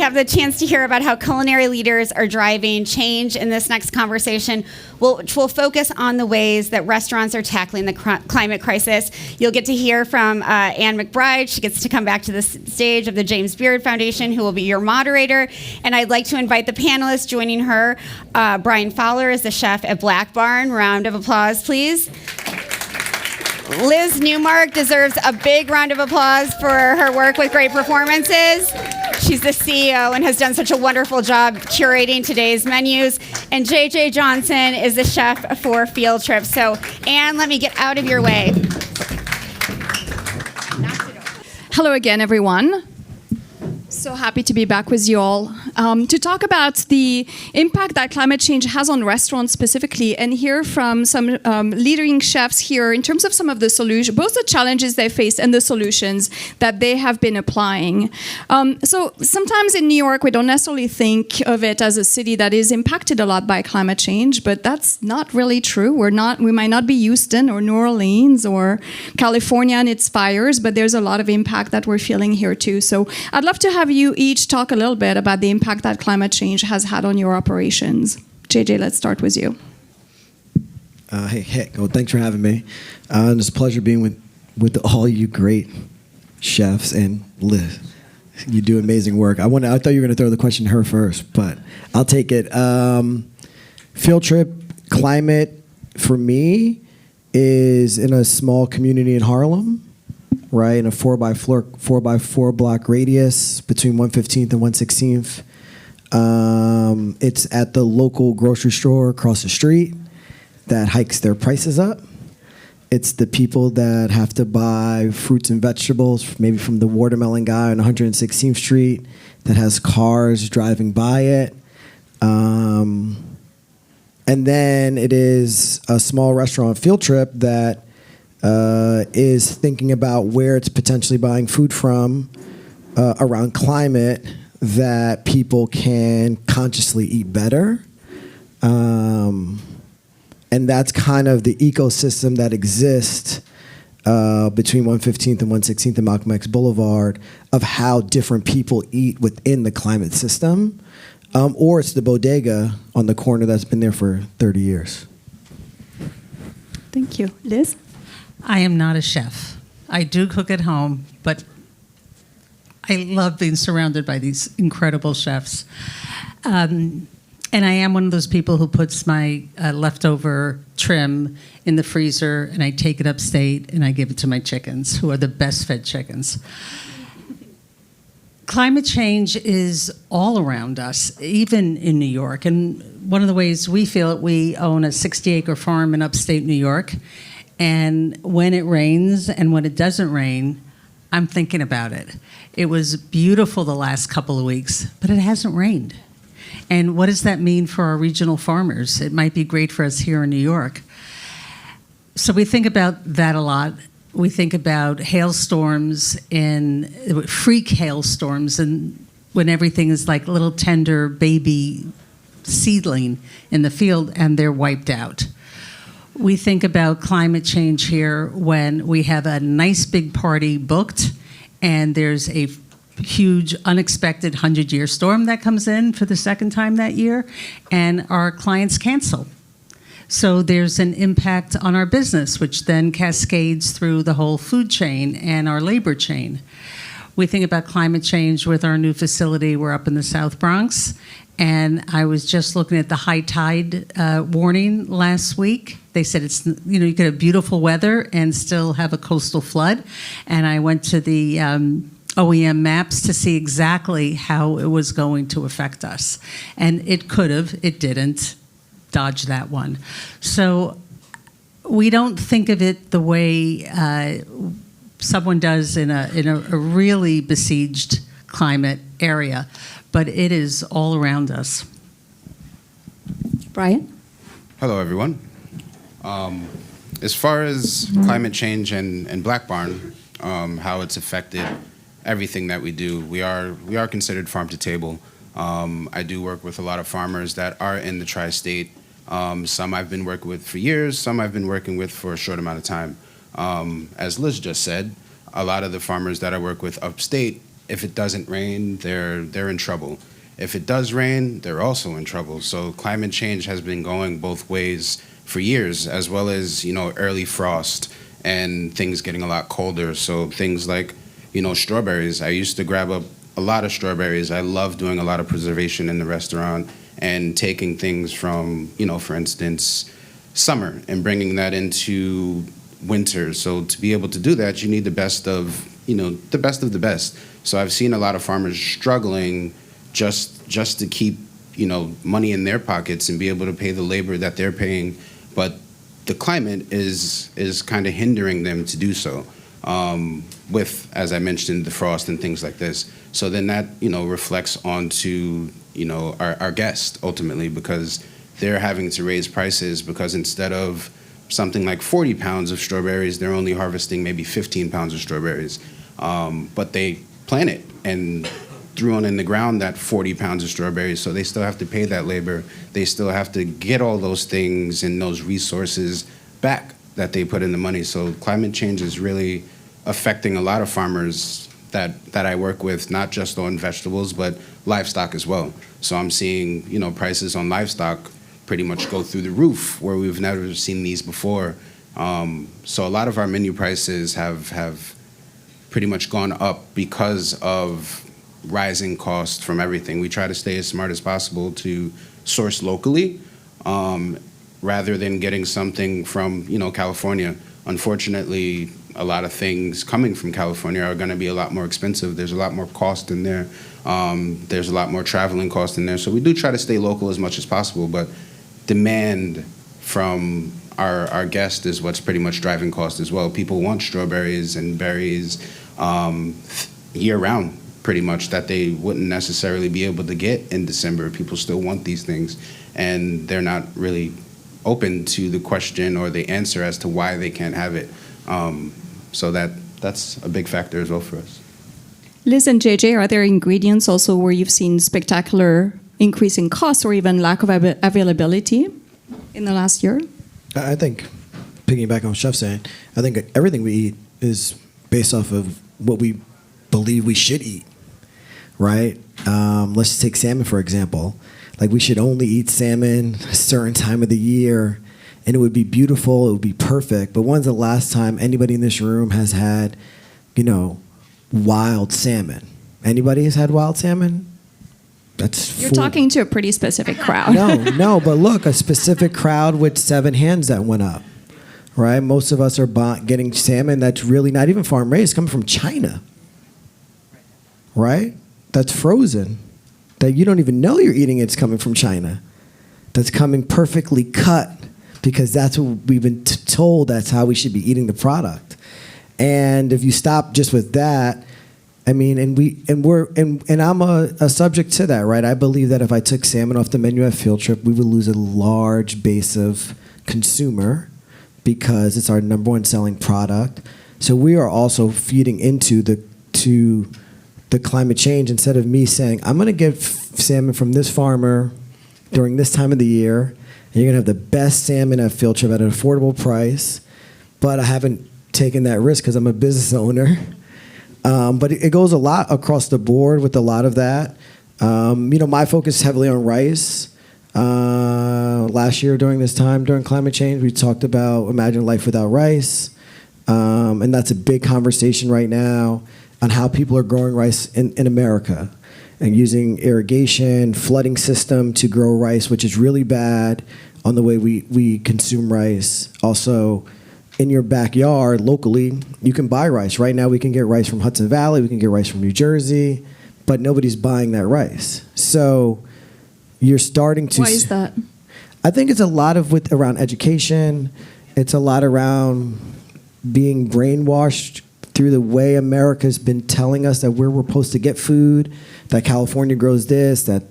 have the chance to hear about how culinary leaders are driving change in this next conversation, which will focus on the ways that restaurants are tackling the climate crisis. You'll get to hear from Anne McBride. She gets to come back to the stage of the James Beard Foundation, who will be your moderator. And I'd like to invite the panelists joining her. Brian Fowler is the chef at BLACKBARN. Round of applause, please. Liz Neumark deserves a big round of applause for her work with great performances. She's the CEO and has done such a wonderful job curating today's menus. And JJ Johnson is the chef for FIELDTRIP. So, Anne, let me get out of your way. Hello again, everyone. So happy to be back with you all to talk about the impact that climate change has on restaurants specifically, and hear from some leading chefs here in terms of some of the solutions, both the challenges they face and the solutions that they have been applying. So sometimes in New York, we don't necessarily think of it as a city that is impacted a lot by climate change, but that's not really true. We might not be Houston or New Orleans or California and its fires, but there's a lot of impact that we're feeling here too. So I'd love to have you each talk a little bit about the impact that climate change has had on your operations. JJ, let's start with you. Hey, well, thanks for having me. It's a pleasure being with all you great chefs, and Liz. You do amazing work. I thought you were going to throw the question to her first, but I'll take it. FIELDTRIP climate for me is in a small community in Harlem. Right, in a 4x4 block radius between 115th and 116th. It's at the local grocery store across the street that hikes their prices up. It's the people that have to buy fruits and vegetables, maybe from the watermelon guy on 116th Street that has cars driving by it. And then it is a small restaurant FIELDTRIP that is thinking about where it's potentially buying food from around climate that people can consciously eat better. And that's kind of the ecosystem that exists between 115th and 116th and Malcolm X Boulevard of how different people eat within the climate system. Or it's the bodega on the corner that's been there for 30 years. Thank you. Liz? I am not a chef. I do cook at home, but I love being surrounded by these incredible chefs. And I am one of those people who puts my leftover trim in the freezer, and I take it upstate and I give it to my chickens, who are the best fed chickens. Climate change is all around us, even in New York. And one of the ways we feel it, we own a 60-acre farm in upstate New York. And when it rains and when it doesn't rain, I'm thinking about it. It was beautiful the last couple of weeks, but it hasn't rained. And what does that mean for our regional farmers? It might be great for us here in New York. So we think about that a lot. We think about hailstorms and freak hailstorms, and when everything is like a little tender baby seedling in the field and they're wiped out. We think about climate change here when we have a nice big party booked and there's a huge unexpected 100-year storm that comes in for the second time that year and our clients cancel. So there's an impact on our business, which then cascades through the whole food chain and our labor chain. We think about climate change with our new facility. We're up in the South Bronx. And I was just looking at the high tide warning last week. They said it's, you know, you could have beautiful weather and still have a coastal flood. And I went to the OEM maps to see exactly how it was going to affect us. And it could have, it didn't. Dodge that one. So we don't think of it the way someone does in a really besieged climate area. But it is all around us. Brian? Hello, everyone. As far as climate change and BLACKBARN, how it's affected everything that we do, we are considered farm to table. I do work with a lot of farmers that are in the tri-state. Some I've been working with for years, some I've been working with for a short amount of time. As Liz just said, a lot of the farmers that I work with upstate, if it doesn't rain, they're in trouble. If it does rain, they're also in trouble. So climate change has been going both ways for years, as well as, early frost and things getting a lot colder. So things like, strawberries. I used to grab up a lot of strawberries. I love doing a lot of preservation in the restaurant and taking things from, for instance, summer and bringing that into winter. So to be able to do that, you need the best of the best. So I've seen a lot of farmers struggling just to keep, money in their pockets and be able to pay the labor that they're paying. But the climate is kind of hindering them to do so, with, as I mentioned, the frost and things like this. So then that, reflects onto, our guests ultimately, because they're having to raise prices because instead of something like 40 pounds of strawberries, they're only harvesting maybe 15 pounds of strawberries. But they plant it and threw on in the ground that 40 pounds of strawberries, so they still have to pay that labor. They still have to get all those things and those resources back that they put in the money. So climate change is really affecting a lot of farmers that I work with, not just on vegetables, but livestock as well. So I'm seeing, prices on livestock pretty much go through the roof where we've never seen these before. So a lot of our menu prices have pretty much gone up because of rising costs from everything. We try to stay as smart as possible to source locally, rather than getting something from, California. Unfortunately, a lot of things coming from California are going to be a lot more expensive. There's a lot more cost in there. There's a lot more traveling cost in there. So we do try to stay local as much as possible, but demand from our guest is what's pretty much driving cost as well. People want strawberries and berries year-round, pretty much, that they wouldn't necessarily be able to get in December. People still want these things, and they're not really open to the question or the answer as to why they can't have it. So that's a big factor as well for us. Liz and JJ, are there ingredients also where you've seen spectacular increase in cost or even lack of availability in the last year? I think, piggyback on what Chef's saying, I think everything we eat is based off of what we believe we should eat, right? Let's just take salmon, for example. Like, we should only eat salmon a certain time of the year, and it would be beautiful, it would be perfect. But when's the last time anybody in this room has had, wild salmon? Anybody has had wild salmon? You're talking to a pretty specific crowd. No, but look, a specific crowd with 7 hands that went up, right? Most of us are getting salmon that's really not even farm raised, coming from China, right? That's frozen, that you don't even know you're eating it's coming from China. That's coming perfectly cut because that's what we've been told that's how we should be eating the product. And if you stop just with that, I mean, and I'm a subject to that, right? I believe that if I took salmon off the menu at Field Trip, we would lose a large base of consumer because it's our #1 selling product. So we are also feeding into the climate change. Instead of me saying, I'm going to get salmon from this farmer during this time of the year, and you're going to have the best salmon at Field Trip at an affordable price, but I haven't taken that risk because I'm a business owner. But it goes a lot across the board with a lot of that. My focus is heavily on rice. Last year during this time, during climate change, we talked about Imagine Life Without Rice. And that's a big conversation right now on how people are growing rice in America and using irrigation, flooding system to grow rice, which is really bad on the way we consume rice. Also, in your backyard, locally, you can buy rice. Right now, we can get rice from Hudson Valley, we can get rice from New Jersey, but nobody's buying that rice. So you're starting to... Why is that? I think it's a lot of around education. It's a lot around being brainwashed through the way America's been telling us that we're supposed to get food, that California grows this, that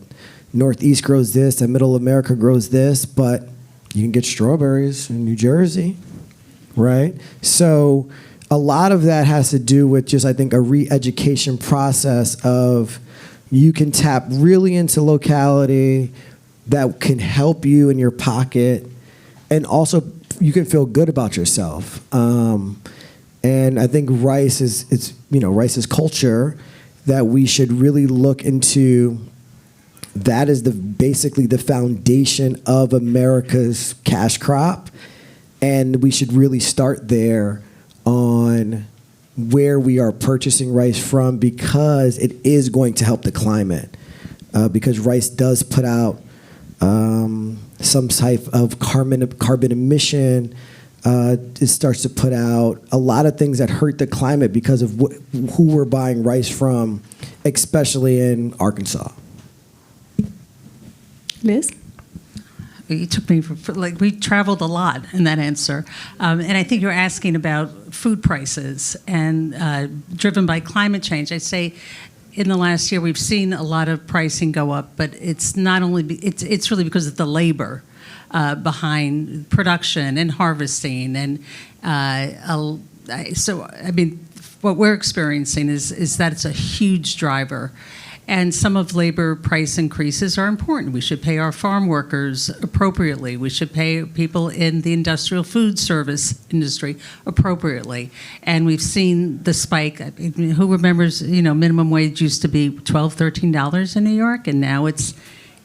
Northeast grows this, that Middle America grows this, but you can get strawberries in New Jersey. Right? So a lot of that has to do with just, I think, a re-education process of you can tap really into locality that can help you in your pocket, and also you can feel good about yourself. And I think rice is culture that we should really look into. That is basically the foundation of America's cash crop, and we should really start there on where we are purchasing rice from, because it is going to help the climate. Because rice does put out some type of carbon emission. It starts to put out a lot of things that hurt the climate because of who we're buying rice from, especially in Arkansas. Liz? You took me for like, we traveled a lot in that answer. And I think you're asking about food prices and driven by climate change. I'd say in the last year we've seen a lot of pricing go up, but it's not only, it's really because of the labor behind production and harvesting. And so, I mean, what we're experiencing is that it's a huge driver. And some of labor price increases are important. We should pay our farm workers appropriately. We should pay people in the industrial food service industry appropriately. And we've seen the spike. I mean, who remembers, minimum wage used to be $12, $13 in New York, and now it's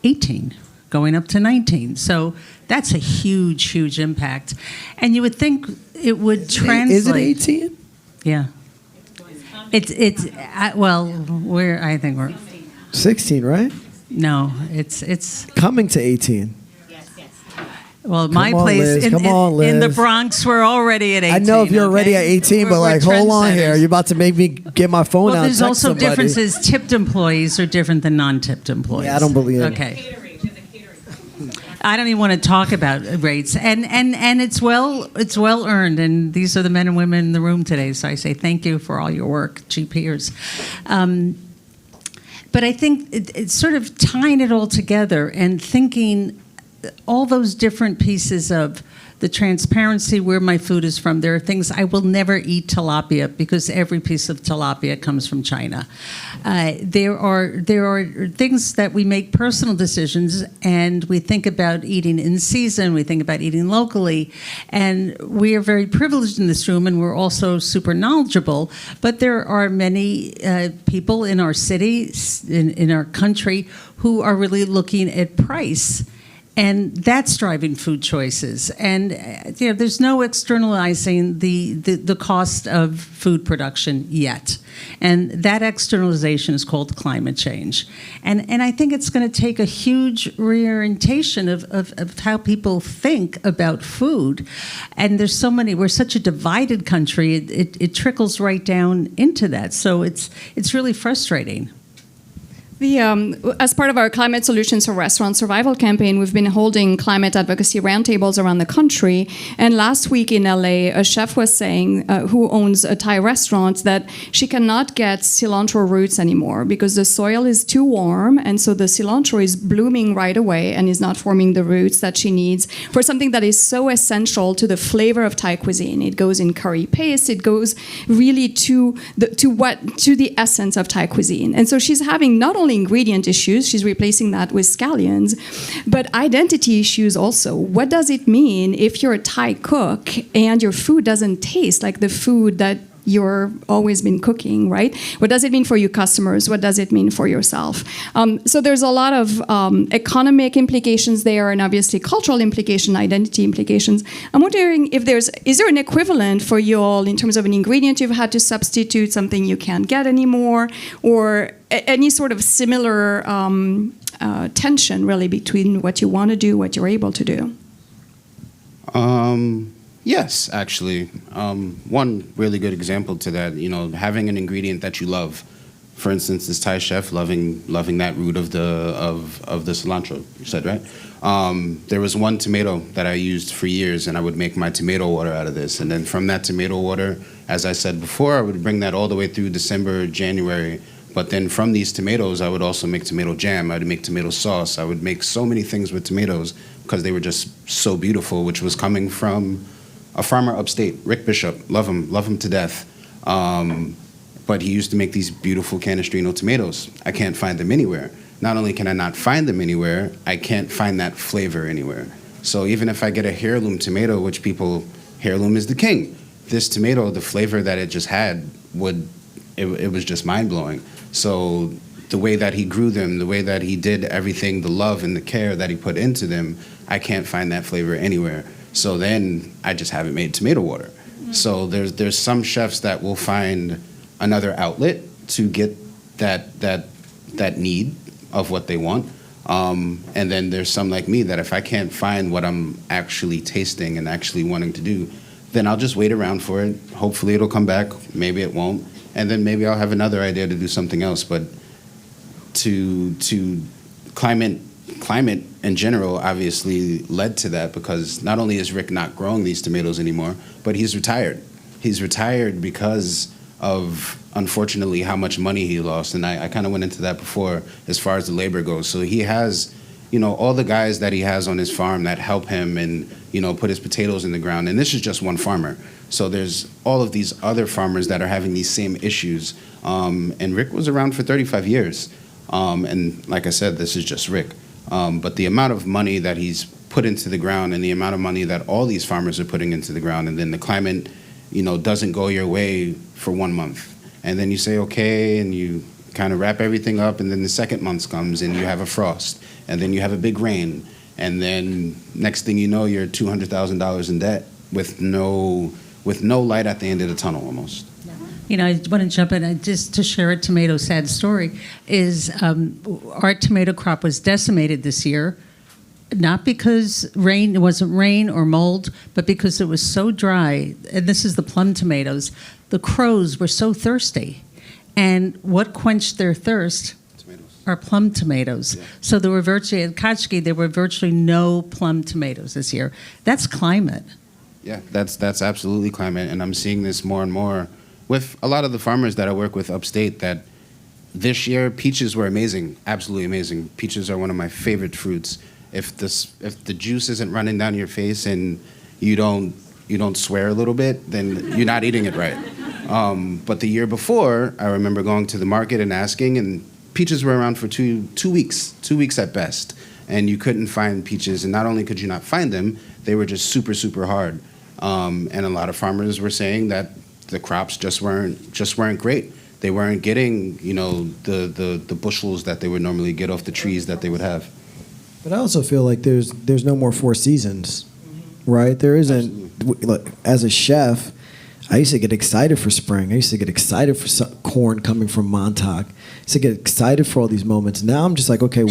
18, going up to 19. So that's a huge, huge impact. And you would think it would translate. Is it 18? Yeah. It's well, I think we're 16, right? No, it's Coming to 18. well, my Come on, place Liz. in the Liz. Bronx, we're already at 18. I know if you're already at okay? 18, but We're like, hold on trendsetters. here. You're about to make me get my phone Well, out. there's and text also somebody. differences. Tipped employees are different than non-tipped employees. Yeah, I don't believe it. Okay. I don't even want to talk about rates, and it's well earned, and these are the men and women in the room today. So I say thank you for all your work, GPers. But I think it's sort of tying it all together and thinking all those different pieces of the transparency, where my food is from. There are things I will never eat tilapia because every piece of tilapia comes from China. There are things that we make personal decisions, and we think about eating in season. We think about eating locally, and we are very privileged in this room, and we're also super knowledgeable. But there are many people in our city, in our country, who are really looking at price. And that's driving food choices. And there's no externalizing the cost of food production yet. And that externalization is called climate change. And I think it's going to take a huge reorientation of how people think about food. And there's so many, we're such a divided country, it trickles right down into that. So it's really frustrating. As part of our Climate Solutions for Restaurant Survival campaign, we've been holding climate advocacy roundtables around the country. And last week in LA, a chef was saying, who owns a Thai restaurant, that she cannot get cilantro roots anymore because the soil is too warm. And so the cilantro is blooming right away and is not forming the roots that she needs for something that is so essential to the flavor of Thai cuisine. It goes in curry paste. It goes really to the essence of Thai cuisine. And so she's having not only ingredient issues, she's replacing that with scallions, but identity issues also. What does it mean if you're a Thai cook and your food doesn't taste like the food that you're always been cooking, right? What does it mean for your customers? What does it mean for yourself? So there's a lot of economic implications there, and obviously cultural implication, identity implications. I'm wondering if is there an equivalent for you all in terms of an ingredient you've had to substitute, something you can't get anymore, or any sort of similar tension really between what you want to do, what you're able to do? Yes, actually. One really good example to that, having an ingredient that you love. For instance, this Thai chef loving that root of the cilantro, you said, right? There was one tomato that I used for years, and I would make my tomato water out of this. And then from that tomato water, as I said before, I would bring that all the way through December, January. But then from these tomatoes, I would also make tomato jam. I would make tomato sauce. I would make so many things with tomatoes because they were just so beautiful, which was coming from a farmer upstate, Rick Bishop. Love him to death. But he used to make these beautiful Canestrino tomatoes. I can't find them anywhere. Not only can I not find them anywhere, I can't find that flavor anywhere. So even if I get a heirloom tomato, which heirloom is the king. This tomato, the flavor that it just had, it was just mind-blowing. So the way that he grew them, the way that he did everything, the love and the care that he put into them, I can't find that flavor anywhere. So then I just haven't made tomato water. So there's some chefs that will find another outlet to get that need of what they want. And then there's some like me that if I can't find what I'm actually tasting and actually wanting to do, then I'll just wait around for it. Hopefully it'll come back. Maybe it won't. And then maybe I'll have another idea to do something else. But to climate in general obviously led to that, because not only is Rick not growing these tomatoes anymore, but he's retired. He's retired because of, unfortunately, how much money he lost. And I kind of went into that before as far as the labor goes. So he has, all the guys that he has on his farm that help him and, put his potatoes in the ground. And this is just one farmer. So there's all of these other farmers that are having these same issues. And Rick was around for 35 years. And like I said, this is just Rick. But the amount of money that he's put into the ground and the amount of money that all these farmers are putting into the ground, and then the climate, doesn't go your way for 1 month. And then you say, okay, and you kind of wrap everything up, and then the second month comes and you have a frost, and then you have a big rain, and then next thing you know, you're $200,000 in debt with no light at the end of the tunnel almost. I want to jump in just to share a tomato sad story. Is our tomato crop was decimated this year, not because it wasn't rain or mold, but because it was so dry. And this is the plum tomatoes. The crows were so thirsty, and what quenched their thirst? Are plum tomatoes. Yeah. So there were virtually at Kotchke, there were virtually no plum tomatoes this year. That's climate. Yeah, that's absolutely climate, and I'm seeing this more and more with a lot of the farmers that I work with upstate, that this year peaches were amazing, absolutely amazing. Peaches are one of my favorite fruits. If the juice isn't running down your face and you don't swear a little bit, then you're not eating it right. But the year before, I remember going to the market and asking, and peaches were around for two weeks at best, and you couldn't find peaches. And not only could you not find them, they were just super, super hard. And a lot of farmers were saying that the crops just weren't great. They weren't getting, the bushels that they would normally get off the trees that they would have. But I also feel like there's no more four seasons, right? There isn't. Look, as a chef, I used to get excited for spring. I used to get excited for corn coming from Montauk. I used to get excited for all these moments. Now I'm just like, okay,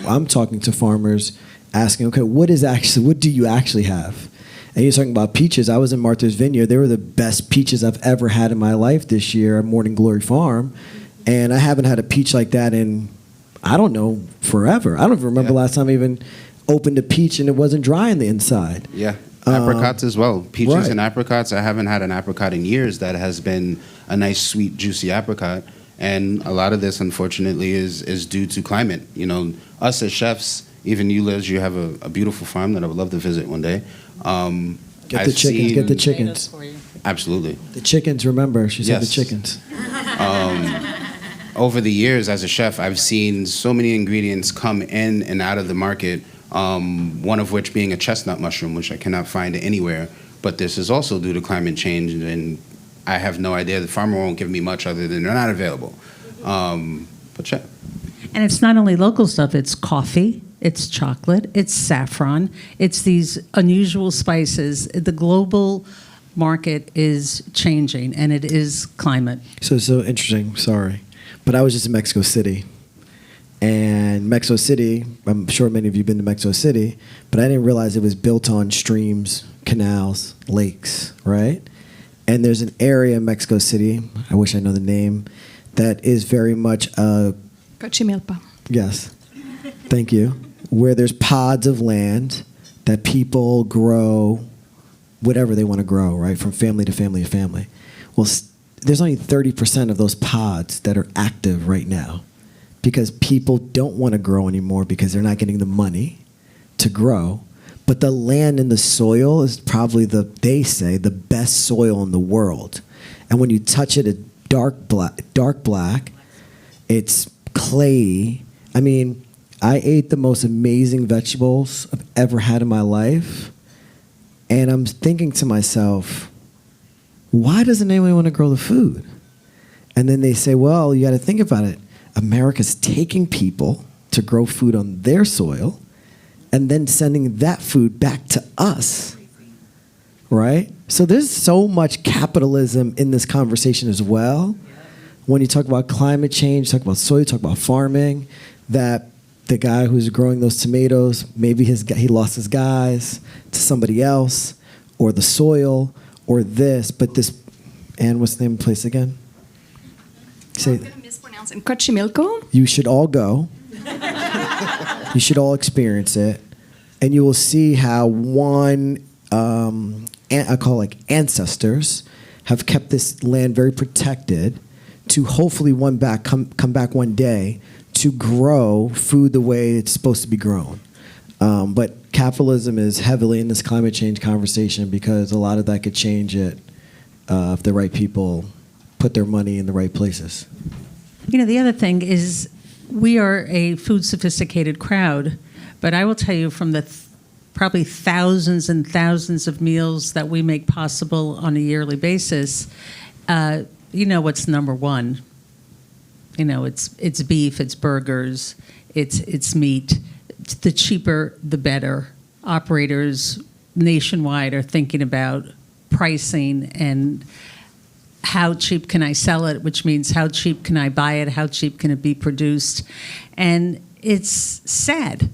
I'm talking to farmers, asking, okay, what do you actually have? And you're talking about peaches. I was in Martha's Vineyard. They were the best peaches I've ever had in my life this year at Morning Glory Farm. And I haven't had a peach like that in, I don't know, forever. I don't even remember last time I even opened a peach and it wasn't dry on the inside. Yeah. Apricots as well. Peaches right. and apricots. I haven't had an apricot in years that has been a nice, sweet, juicy apricot. And a lot of this, unfortunately, is due to climate. Us as chefs, even you, Liz, you have a beautiful farm that I would love to visit one day. Get the chickens. Absolutely. The chickens, remember, she said the chickens. Over the years as a chef, I've seen so many ingredients come in and out of the market, one of which being a chestnut mushroom, which I cannot find anywhere. But this is also due to climate change, and I have no idea. The farmer won't give me much other than they're not available. But yeah. And it's not only local stuff, it's coffee, it's chocolate, it's saffron, it's these unusual spices. The global market is changing, and it is climate. So interesting, sorry. But I was just in Mexico City. And Mexico City, I'm sure many of you have been to Mexico City, but I didn't realize it was built on streams, canals, lakes, right? And there's an area in Mexico City, I wish I know the name, that is very much Xochimilpa. Yes, thank you. Where there's pods of land that people grow whatever they want to grow, right? From family to family to family. Well, there's only 30% of those pods that are active right now because people don't want to grow anymore because they're not getting the money to grow. But the land and the soil is probably they say, the best soil in the world. And when you touch it, it's dark black, it's clayey. I mean, I ate the most amazing vegetables I've ever had in my life. And I'm thinking to myself, why doesn't anyone want to grow the food? And then they say, well, you got to think about it. America's taking people to grow food on their soil and then sending that food back to us, right? So there's so much capitalism in this conversation as well. When you talk about climate change, talk about soil, talk about farming, that the guy who's growing those tomatoes, maybe he lost his guys to somebody else, or the soil, or this, but this, and what's the name of the place again? Say, I'm going to mispronounce it. Cochimilco? you should all go. You should all experience it, and you will see how I call like ancestors have kept this land very protected to hopefully come back one day to grow food the way it's supposed to be grown. But capitalism is heavily in this climate change conversation because a lot of that could change it if the right people put their money in the right places. You know, the other thing is we are a food sophisticated crowd, but I will tell you from the probably thousands and thousands of meals that we make possible on a yearly basis, you know what's number one. You know, it's beef, it's burgers, it's meat. The cheaper, the better. Operators nationwide are thinking about pricing and how cheap can I sell it, which means how cheap can I buy it, how cheap can it be produced. And it's sad.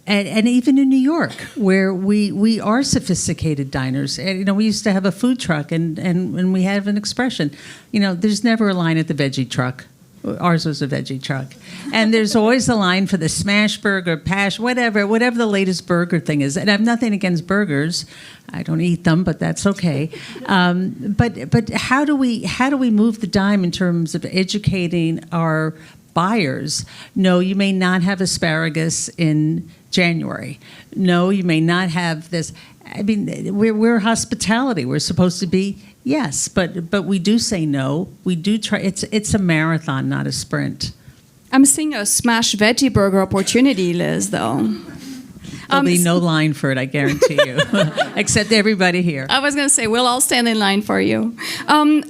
And even in New York, where we are sophisticated diners, and, you know, we used to have a food truck, and we have an expression, you know, there's never a line at the veggie truck. Ours was a veggie truck. And there's always a line for the smash burger, pash, whatever the latest burger thing is. And I have nothing against burgers. I don't eat them, but that's okay. But how do we move the dime in terms of educating our buyers? No, you may not have asparagus in January. No, you may not have this. I mean, we're hospitality. We're supposed to be, yes, but we do say no. We do try. It's a marathon, not a sprint. I'm seeing a smash veggie burger opportunity, Liz, though. There'll be no line for it, I guarantee you, except everybody here. I was going to say, we'll all stand in line for you.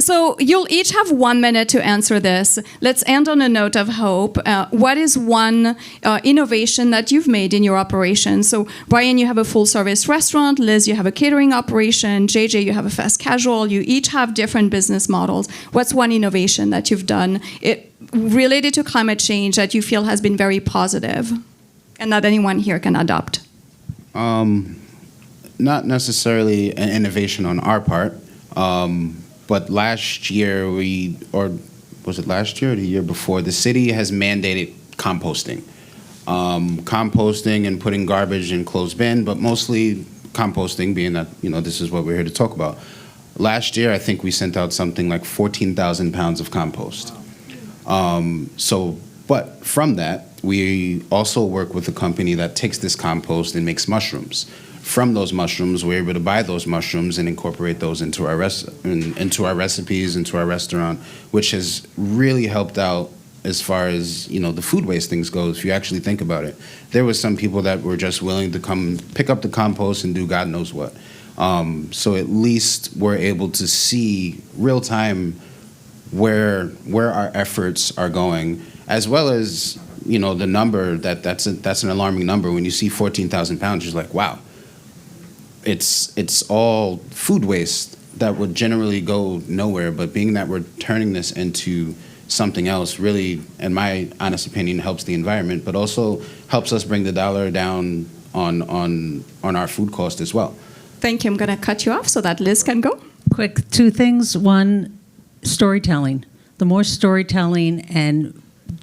So you'll each have 1 minute to answer this. Let's end on a note of hope. What is one innovation that you've made in your operation? So Brian, you have a full-service restaurant. Liz, you have a catering operation. JJ, you have a fast casual. You each have different business models. What's one innovation that you've done related to climate change that you feel has been very positive and that anyone here can adopt? Not necessarily an innovation on our part, but last year was it last year or the year before, the city has mandated composting. Composting and putting garbage in closed bin, but mostly composting, being that, you know, this is what we're here to talk about. Last year, I think we sent out something like 14,000 pounds of compost. But from that, we also work with a company that takes this compost and makes mushrooms. From those mushrooms, we're able to buy those mushrooms and incorporate those into our recipes, into our restaurant, which has really helped out as far as, you know, the food waste things go. If you actually think about it, there was some people that were just willing to come pick up the compost and do God knows what. So at least we're able to see real time where our efforts are going, as well as, you know, the number that's an alarming number. When you see 14,000 pounds, you're like, wow, it's all food waste that would generally go nowhere. But being that we're turning this into something else, really, in my honest opinion, helps the environment, but also helps us bring the dollar down on our food cost as well. Thank you. I'm going to cut you off so that Liz can go. Quick, two things. One, storytelling. The more storytelling and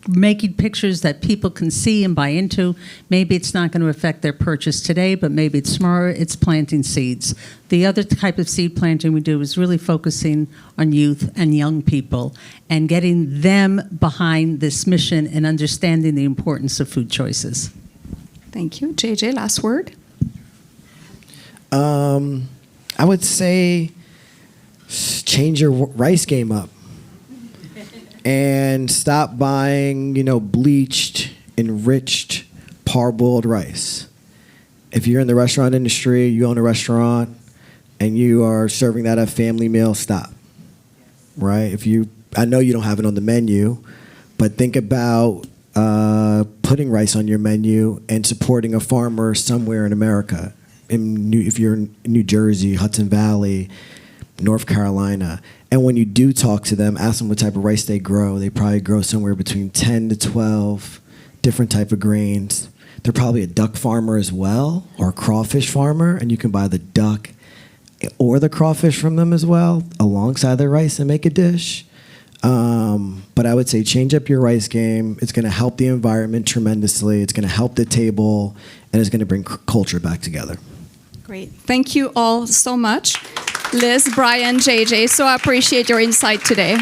making pictures that people can see and buy into, maybe it's not going to affect their purchase today, but maybe it's tomorrow. It's planting seeds. The other type of seed planting we do is really focusing on youth and young people and getting them behind this mission and understanding the importance of food choices. Thank you. JJ, last word. I would say change your rice game up. And stop buying, you know, bleached, enriched, parboiled rice. If you're in the restaurant industry, you own a restaurant, and you are serving that at family meal, stop. Right? I know you don't have it on the menu, But think about putting rice on your menu and supporting a farmer somewhere in America. If you're in New Jersey, Hudson Valley, North Carolina. And when you do talk to them, ask them what type of rice they grow. They probably grow somewhere between 10 to 12 different type of grains. They're probably a duck farmer as well, or a crawfish farmer, and you can buy the duck or the crawfish from them as well, alongside their rice and make a dish. But I would say change up your rice game. It's going to help the environment tremendously. It's going to help the table, and it's going to bring culture back together. Great. Thank you all so much. Liz, Brian, JJ, so I appreciate your insight today.